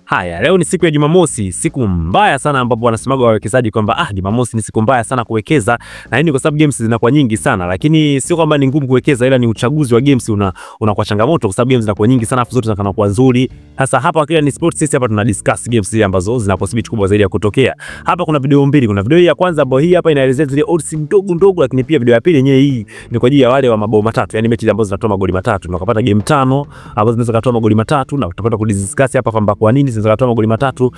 Haya, leo ni siku ya Jumamosi, siku mbaya sana ambapo wanasemaga wawekezaji kwamba Jumamosi ni siku mbaya sana kuwekeza, na hii ni kwa sababu games zinakuwa nyingi sana, lakini sio kwamba ni ngumu kuwekeza, ila ni uchaguzi wa games unakuwa changamoto kwa sababu games zinakuwa nyingi sana, afu zote zinakuwa nzuri. Sasa hapa kila ni sports, sisi hapa tuna discuss games zile ambazo zina possibility kubwa zaidi ya kutokea. Hapa kuna video mbili, kuna video ya kwanza ambayo hii hapa inaelezea zile odds ndogo ndogo, lakini pia video ya pili yenyewe hii ni kwa ajili ya wale wa mabao matatu, yani mechi ambazo zinatoa magoli matatu, na ukapata game 5 ambazo zinaweza kutoa magoli matatu, na tutakwenda kudiscuss hapa kwamba kwa nini zinaweza kutoa magoli matatu,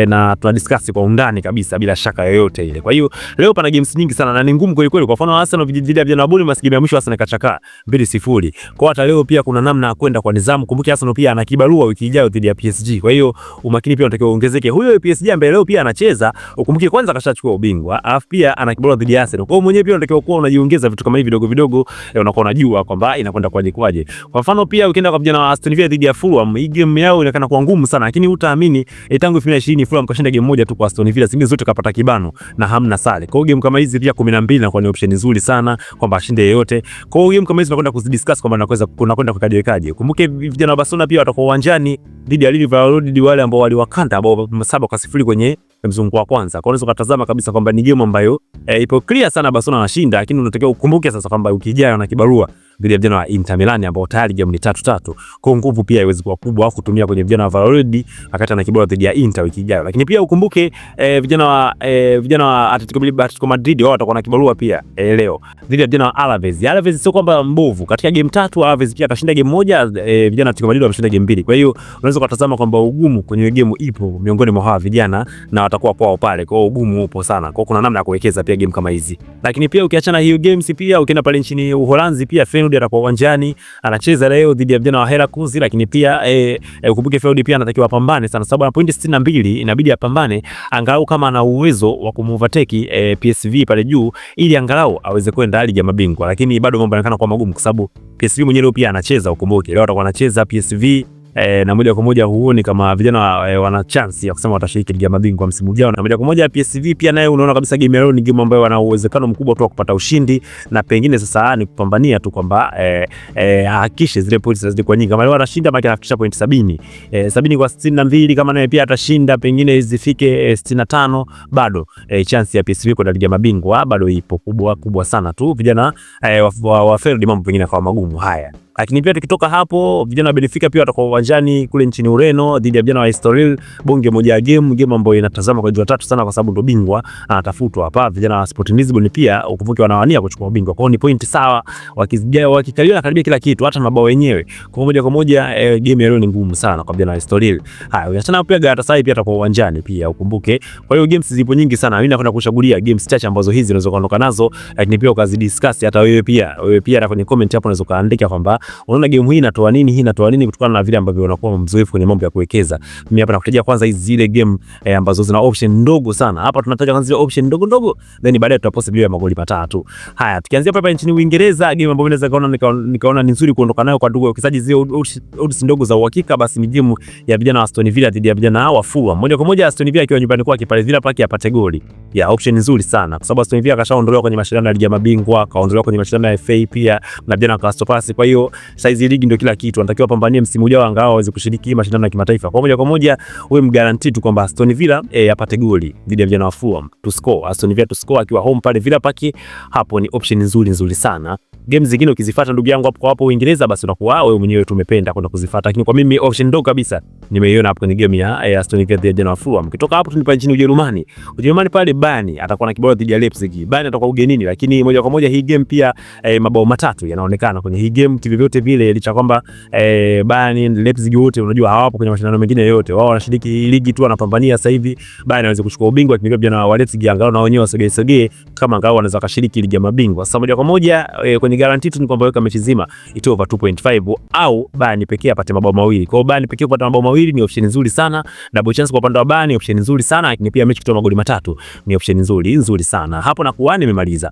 na tunadiscuss kwa undani kabisa bila shaka yoyote ile. Kwa hiyo leo pana games nyingi sana na ni ngumu kweli kweli. Kwa mfano Arsenal dhidi ya vijana wa Bournemouth, game ya mwisho Arsenal kachakaa 2-0. Kwa hata leo pia kuna namna ya kwenda kwa nidhamu. Kumbuka Arsenal pia ana kibarua wiki ijayo dhidi ya PSG. Kwa hiyo umakini pia unatakiwa uongezeke. Huyo PSG ambaye leo pia anacheza, ukumbuke kwanza kashachukua ubingwa, alafu pia ana kibarua dhidi ya Arsenal. Kwa hiyo mwenyewe pia unatakiwa kuwa unajiongeza vitu kama hivi vidogo vidogo, unakuwa unajua kwamba inakwenda kwaje. Kwa mfano pia ukienda kwa vijana wa Aston Villa dhidi ya Fulham, hii game yao inaonekana kuwa ngumu sana, lakini utaamini tangu 2020 Fulham kashinda game moja tu kwa Aston Villa, zingine zote kapata kibano na hamna sare. Kwa hiyo game kama hizi pia 12 na kwa ni option nzuri sana kwamba ashinde yeyote. Kwa hiyo game kama hizi tunakwenda kuzidiscuss kwamba tunakwenda kukaje. Kumbuke vijana wa Barcelona pia watakuwa uwanjani dhidi ya Liverpool, wale ambao waliwakanda ambao 7-0 kwenye mzunguko wa kwanza. Kwa hiyo unaweza kutazama kabisa kwamba ni game ambayo ipo clear sana Barcelona anashinda, lakini unatakiwa ukumbuke sasa kwamba ukijaa na kibarua dhidi ya vijana wa Inter Milan ambao tayari game ni 3-3. Kwa nguvu pia haiwezi kuwa kubwa au kutumia kwenye vijana wa Valladolid akata na kibarua dhidi ya Inter wiki ijayo. Lakini pia ukumbuke vijana wa Atletico Madrid wao watakuwa na kibarua pia leo dhidi ya vijana wa Alaves. Alaves sio kwamba mbovu. Katika game 3 Alaves pia kashinda game moja, vijana wa Atletico Madrid wameshinda game 2. Kwa hiyo unaweza kutazama kwamba ugumu kwenye game ipo miongoni mwa hawa vijana na watakuwa kwao pale. Kwa hiyo ugumu upo sana. Kwa kuna namna ya kuwekeza pia game kama hizi. Lakini pia ukiachana hiyo games pia ukienda pale nchini Uholanzi pia Feyenoord atakuwa uwanjani anacheza leo dhidi ya vijana wa Heracles. Lakini pia ukumbuke Feyenoord pia anatakiwa apambane sana sababu ana pointi 62, inabidi apambane angalau kama ana uwezo wa kumovertake PSV pale juu ili angalau aweze kwenda ligi ya mabingwa. Lakini bado mambo yanaonekana kwa magumu kwa sababu PSV mwenyewe leo pia anacheza, ukumbuke leo atakuwa anacheza PSV na moja kwa moja huoni kama vijana wana chance ya kusema watashiriki ligi ya mabingwa msimu ujao. Na moja kwa moja PSV pia naye unaona kabisa game ya leo ni game ambayo wana uwezekano mkubwa tu wa kupata ushindi, na pengine sasa ni kupambania tu kwamba hakikishe zile points zizidi kwa nyingi. Kama leo atashinda maana anafikisha point 70 kwa 62, kama naye pia atashinda pengine zifike 65, bado chance ya PSV kwenda ligi ya mabingwa bado ipo kubwa sana tu. Vijana wa Feyenoord mambo pengine kwa magumu haya. Lakini pia tukitoka hapo vijana wa Benfica pia watakuwa uwanjani kule nchini Ureno dhidi ya vijana wa Estoril, bonge moja ya game ambayo inatazama kwa jicho tatu sana kwa sababu ndo bingwa anatafutwa hapa. Vijana wa Sporting Lisbon pia ukumbuke wanawania kuchukua ubingwa. Kwa hiyo ni point sawa, wakikaliana karibia kila kitu hata mabao yenyewe. Kwa moja kwa moja game ya leo ni ngumu sana kwa vijana wa Estoril. Haya, ukiachana pia Galatasaray pia atakuwa uwanjani pia ukumbuke. Kwa hiyo games zipo nyingi sana. Mimi nakwenda kushagulia games chache ambazo hizi unaweza kuondoka nazo, lakini pia ukazidiscuss hata wewe pia kwenye comment hapo unaweza kaandika kwamba unaona game hii inatoa nini kutokana na vile ambavyo unakuwa mzoefu kwenye mambo ya kuwekeza. Mimi hapa nakutajia kwanza hizi zile game ambazo zina option ndogo sana. Hapa tunataja kwanza zile option ndogo then baadaye tutapost video ya magoli matatu. Haya, tukianzia hapa nchini Uingereza, game ambayo naweza nikaona ni nzuri kuondoka nayo kwa ndugu wawekezaji, zile odds ndogo za uhakika, basi ni game ya vijana wa Aston Villa dhidi ya vijana wa Fulham. Moja kwa moja Aston Villa akiwa nyumbani kwake pale Villa Park apate goli. Ya option nzuri sana kwa sababu Aston Villa kashaondolewa kwenye mashindano ya ligi ya mabingwa, kaondolewa kwenye mashindano ya FA pia na vijana wa Crystal Palace. Kwa hiyo saizi ligi ndio kila kitu, anatakiwa pambanie msimu ujao angalau aweze kushiriki mashindano ya kimataifa. Kwa moja wewe mgarantii tu kwamba Aston Villa apate goli dhidi ya vijana wa Fulham to score. Aston Villa to score akiwa home pale Villa Park, hapo ni option nzuri sana. Game zingine ukizifuata ndugu yangu hapo Uingereza, basi unakuwa wewe mwenyewe tumependa kwenda kuzifuata, lakini kwa mimi option ndogo kabisa nimeiona hapo kwenye game ya Aston Villa dhidi ya vijana wa Fulham. Kitoka hapo tunipa nchini Ujerumani pale Bayern atakuwa na kibao dhidi ya Leipzig. Bayern atakuwa ugenini, lakini moja kwa moja hii game pia mabao matatu yanaonekana kwenye hii game kivyovyote vile, licha kwamba Bayern Leipzig wote unajua hawapo kwenye mashindano mengine yote, wao wanashiriki ligi tu, wanapambania sasa hivi Bayern aweze kuchukua ubingwa, lakini vijana wa Leipzig angalau na wenyewe wasogee kama angalau wanaweza kashiriki ligi ya mabingwa. Sasa moja kwa moja kwenye guarantee tu ni kwamba weka mechi zima itoe over 2.5 au Bayern pekee apate mabao mawili. Kwa hiyo Bayern pekee kupata mabao mawili ni option nzuri sana, double chance kwa upande wa Bayern ni option nzuri sana, lakini pia mechi kutoa magoli matatu ni option nzuri sana. Hapo na kuani nimemaliza.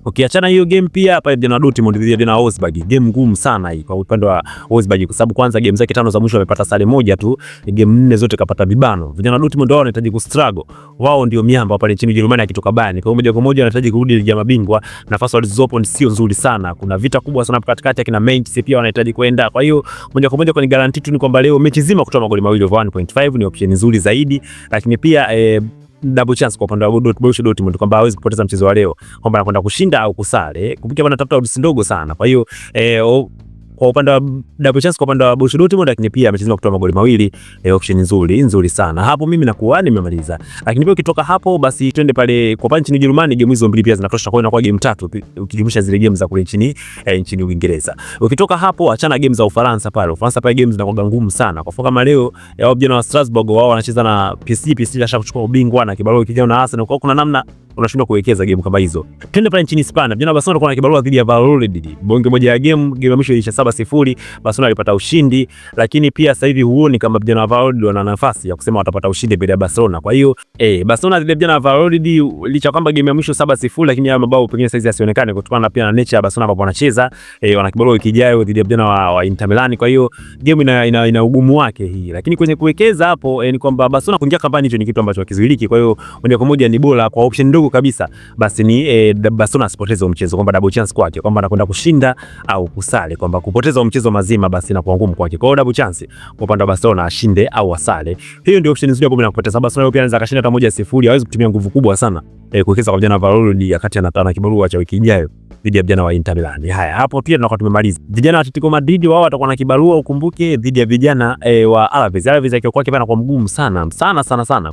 Ukiachana hiyo game pia hapa vijana wa Dortmund dhidi ya Wolfsburg, game ngumu sana hii kwa upande wa Wolfsburg kwa sababu kwanza game zake 5 za mwisho wamepata sare moja tu, game 4 zote kapata vibano. Vijana wa Dortmund wao wanahitaji kustruggle. Wao ndio miamba pale nchini Ujerumani akitoka Bayern. Kwa hiyo moja kwa moja wanahitaji kurudi ligi ya mabingwa. Nafasi walizopo sio nzuri sana. Kuna vita kubwa sana katikati ya kina Mainz pia wanahitaji kwenda. Kwa hiyo moja kwa moja kwenye guarantee tu ni kwamba leo mechi nzima kutoa magoli mawili over 1.5 ni option nzuri zaidi, lakini pia double chance kwa upande wa Borussia Dortmund kwamba hawezi kupoteza mchezo wa leo, kwamba anakwenda kushinda au kusare. Kumbuka bwana tafuta odds ndogo sana. Kwa hiyo kwa upande wa double chance kwa upande wa Borussia Dortmund, lakini pia amecheza kutoa magoli mawili, option nzuri sana. Hapo mimi nakuwa nimemaliza. Lakini pia ukitoka hapo basi twende pale kwa pale nchini Ujerumani, game hizo mbili pia zinatosha, kwa hiyo inakuwa game 3 ukijumlisha zile game za kule nchini Uingereza. Ukitoka hapo achana game za Ufaransa pale. Ufaransa pale games zinakuwa ngumu sana. Kwa kama leo vijana wa Strasbourg wao wanacheza na PSG ashachukua ubingwa na kibarua kijao na Arsenal, kwa kuna namna unashindwa kuwekeza game kama hizo. Twende pale nchini Hispania. Vijana Barcelona walikuwa na kibarua dhidi ya Valladolid. Bonge moja ya game ya mwisho ilisha 7-0. Barcelona alipata ushindi, lakini pia sasa hivi huoni kama vijana wa Valladolid wana nafasi ya kusema watapata ushindi mbele ya Barcelona. Kwa hiyo Barcelona dhidi ya vijana wa Valladolid licha kwamba game ya mwisho 7-0, lakini haya mabao pengine sasa yasionekane kutokana pia na nature ya Barcelona ambapo wanacheza wana kibarua wiki ijayo dhidi ya vijana wa Inter Milan. Kwa hiyo game ina ugumu wake hii. Lakini kwenye kuwekeza hapo ni kwamba Barcelona kuingia kampani hicho ni kitu ambacho hakizuiliki. Kwa hiyo moja kwa moja ni bora kwa option ndogo kabisa basi ni Barcelona asipoteze mchezo, kwamba double chance kwake, kwamba anakwenda kushinda au kusale, kwamba kupoteza mchezo mazima basi inakuwa ngumu kwake. Kwa hiyo double chance kwa upande wa Barcelona ashinde au asale. Hiyo ndio option nzuri hapo mimi nakupoteza. Barcelona pia anaweza kashinda hata 1-0, hawezi kutumia nguvu kubwa sana kuwekeza kwa vijana wa Valladolid wakati anataka kibarua cha wiki ijayo dhidi ya vijana wa Inter Milan. Haya, hapo pia tunakuwa tumemaliza. Vijana wa Atletico Madrid wao watakuwa na kibarua, ukumbuke, dhidi ya vijana wa Alaves. Alaves yake kwake bana kwa mgumu sana.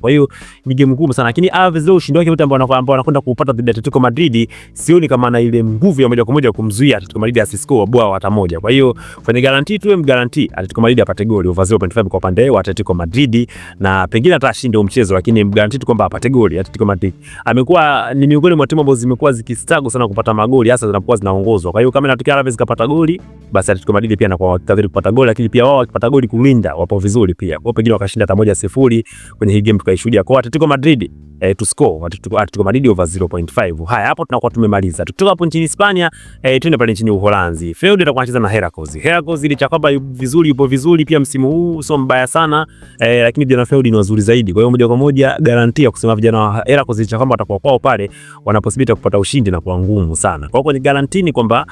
Kwa hiyo ni game ngumu sana, lakini Alaves leo ushindi wake wote ambao wanakwenda kupata dhidi ya Atletico Madrid, sioni kama ana ile nguvu ya moja kwa moja kumzuia Atletico Madrid asiscore bao hata moja. Kwa hiyo kwenye guarantee tu mgarantii Atletico Madrid apate goli over 0.5 kwa upande wa Atletico Madrid, na pengine hata ashinde mchezo, lakini mgarantii tu kwamba apate goli. Atletico Madrid amekuwa ni miongoni mwa timu ambazo zimekuwa zikistruggle sana kupata magoli, hasa zinapokuwa zinaongozwa. Kwa hiyo kama inatokea Alaves kapata goli, basi Atletico Madrid pia anakuwa wakitaka kupata goli, lakini pia wao wakipata goli kulinda wapo vizuri pia. Kwa pengine wakashinda hata 1-0 kwenye hii game tukaishuhudia kwa Atletico Madrid to score Atletico Madrid over 0.5. Haya, hapo tunakuwa tumemaliza. Tukitoka hapo nchini Hispania twende pale nchini Uholanzi. Feyenoord atakuwa anacheza na Heracles. Heracles ile chakaba yupo vizuri pia msimu huu, sio mbaya sana lakini vijana Feyenoord ni wazuri zaidi. Kwa hiyo moja kwa moja guarantee ya kusema vijana wa Heracles ile chakaba watakuwa kwao pale wana possibility ya kupata ushindi na kwa ngumu sana. Kwa hiyo kwenye guarantee ni kwamba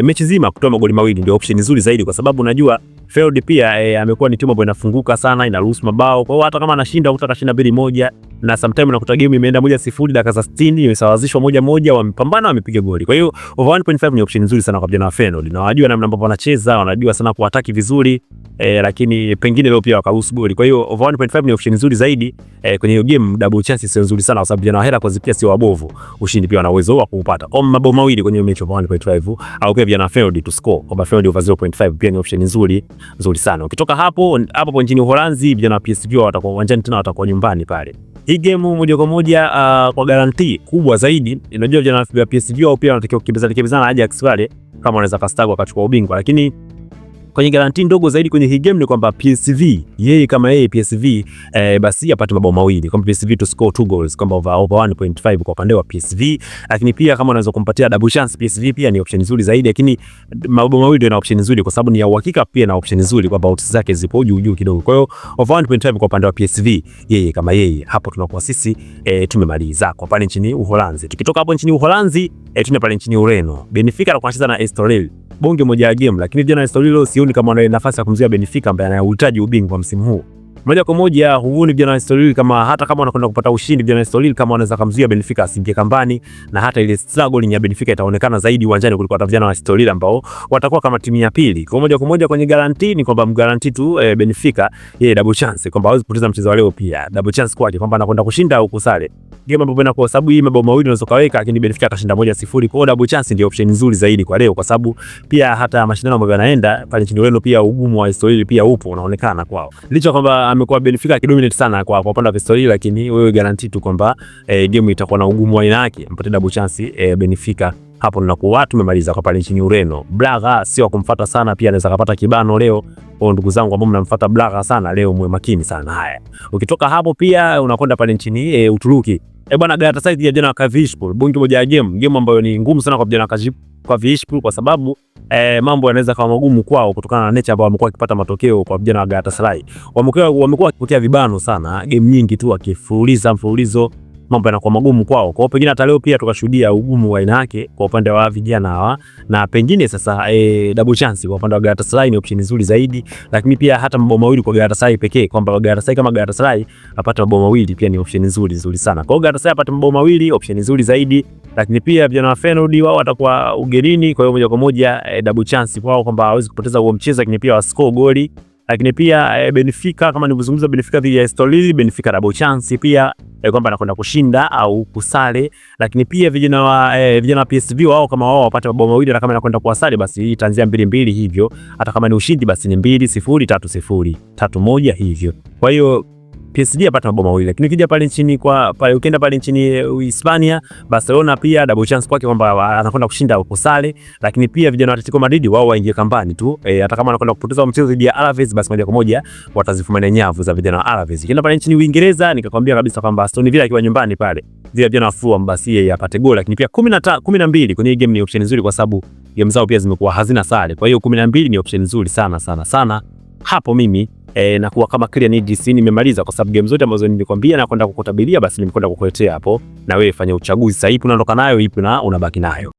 mechi nzima kutoa magoli mawili ndio option nzuri zaidi, kwa sababu unajua Feyenoord pia amekuwa ni timu ambayo inafunguka sana, inaruhusu mabao. Kwa hiyo hata kama anashinda utashinda 2-1, na sometimes unakuta game imeenda 1-0 dakika za 60 imesawazishwa 1-1, wamepambana wamepiga goli. Kwa hiyo over 1.5 ni option nzuri sana kwa vijana wa Feyenoord, na wanajua namna ambavyo wanacheza, wanajua sana kuataki vizuri lakini pengine leo pia wakaruhusu goli. Kwa hiyo over 1.5 ni option nzuri zaidi kwenye hiyo game. Double chance sio nzuri sana kwa sababu vijana wa Heracles pia sio wabovu, ushindi pia wana uwezo wa kupata kwa mabao mawili kwenye mechi over 1.5, au pia vijana wa Feyenoord to score kwa Feyenoord over 0.5 pia ni option nzuri sana. Ukitoka hapo nchini Uholanzi, vijana wa PSG watakuwa uwanjani tena, watakuwa nyumbani pale. Hii game moja kwa moja kwa guarantee kubwa zaidi, unajua vijana wa PSG wao pia wanatakiwa kukimbizana na Ajax pale kama wanaweza kastagu akachukua ubingwa, lakini kwenye guarantee ndogo zaidi kwenye hii game ni kwamba PSV yeye kama yeye PSV basi apate mabao mawili, kwamba PSV to score 2 goals, kwamba over 1.5 kwa upande wa PSV. Lakini pia kama unaweza kumpatia double chance PSV pia ni option nzuri zaidi, lakini mabao mawili ndio na option nzuri kwa sababu ni ya uhakika, pia na option nzuri kwamba odds zake zipo juu kidogo. Kwa hiyo over 1.5 kwa upande wa PSV yeye kama yeye. Hapo tunakuwa sisi tumemaliza kwa pale nchini Uholanzi. Tukitoka hapo nchini Uholanzi tuna pale nchini Ureno. Benfica atakuwa anacheza na Estoril. Bonge moja ya game, lakini vijana Estoril sioni kama wana nafasi ya kumzuia Benfica ambaye anahitaji ubingwa msimu huu. Moja kwa moja huoni vijana Estoril kama hata kama wanakwenda kupata ushindi, vijana Estoril kama wanaweza kumzuia Benfica asiingie kambani, na hata ile struggle ya Benfica itaonekana zaidi uwanjani kuliko hata vijana wa Estoril ambao watakuwa kama timu ya pili. Kwa moja kwenye guarantee ni kwamba mgarantii tu Benfica yeye double chance kwamba hawezi kupoteza mchezo wa leo, pia double chance kwake kwamba anakwenda kushinda au kusale game ambapo inakuwa, kwa sababu hii mabao mawili unaweza kaweka, lakini Benfica akashinda 1-0. Kwa double chance ndio option nzuri zaidi kwa leo, kwa sababu pia hata mashindano ambayo yanaenda pale nchini Ureno pia ugumu wa Estoril pia upo unaonekana kwao, licha kwamba amekuwa Benfica akidominate sana kwa upande wa Estoril, lakini wewe guarantee tu kwamba game itakuwa na ugumu wa aina yake, mpate double chance Benfica. Hapo tunakuwa tumemaliza kwa pale nchini Ureno. Braga sio kumfuata sana, pia anaweza kupata kibano leo. Kwa ndugu zangu ambao mnamfuata Braga sana leo, mwe makini sana. Haya, ukitoka hapo pia unakwenda pale nchini Uturuki. Bwana Galatasaray dhidi ya vijana wa Kavishpor, bonge moja ya game ambayo ni ngumu sana kwa vijana wa Kavishpor kwa sababu mambo yanaweza kuwa magumu kwao kutokana na nature ambao wamekuwa wakipata matokeo kwa vijana wa Galatasaray. Wamekuwa wakipotea vibano sana, game nyingi tu mfululizo, mambo yanakuwa magumu kwao. Kwa hiyo pengine hata leo pia tukashuhudia ugumu wa aina yake kwa upande wa vijana hawa, na pengine sasa double chance kwa upande wa Galatasaray ni option nzuri zaidi, lakini pia hata mabao mawili kwa Galatasaray pekee, kwamba Galatasaray apate mabao mawili pia ni option nzuri sana. Kwa hiyo Galatasaray apate mabao mawili, option nzuri zaidi, lakini pia vijana wa Feyenoord wao watakuwa ugenini, kwa hiyo moja kwa moja double chance kwao kwamba hawezi kupoteza huo mchezo, lakini pia wascore goli. Lakini pia Benfica, kama nilivyozungumza, Benfica dhidi ya Estoril, Benfica double chance pia kwamba anakwenda kushinda au kusale. Lakini pia vijana wa PSV wao kama wao wapate mabao mawili, na kama anakwenda kuwasali basi itaanzia 2-2 hivyo, hata kama ni ushindi basi ni 2-0, 3-0, 3-1 hivyo. Kwa hiyo PSG apata mabao mawili. Lakini ukija ukienda pale nchini Hispania, Barcelona pia double chance kwake kwamba anakwenda kushinda au kusale. Lakini pia vijana wa Atletico Madrid wao waingie kambani tu, hata kama anakwenda kupoteza mchezo dhidi ya Alaves, basi moja kwa moja watazifumania nyavu za vijana wa Alaves. Ukienda pale nchini Uingereza, nikakwambia kabisa kwamba Aston Villa akiwa nyumbani pale vile vijana wa Fulham, basi yeye apate goli. Lakini pia 12 kwenye game ni option nzuri kwa sababu game zao pia zimekuwa hazina sare. Kwa hiyo 12 ni option nzuri sana. Hapo mimi na kuwa kama clear ni DC nimemaliza, kwa sababu game zote ambazo nilikwambia na kwenda kukutabilia basi nimekwenda kukuletea hapo, na wewe fanya uchaguzi sasa, ipi unaondoka nayo, ipi na unabaki nayo.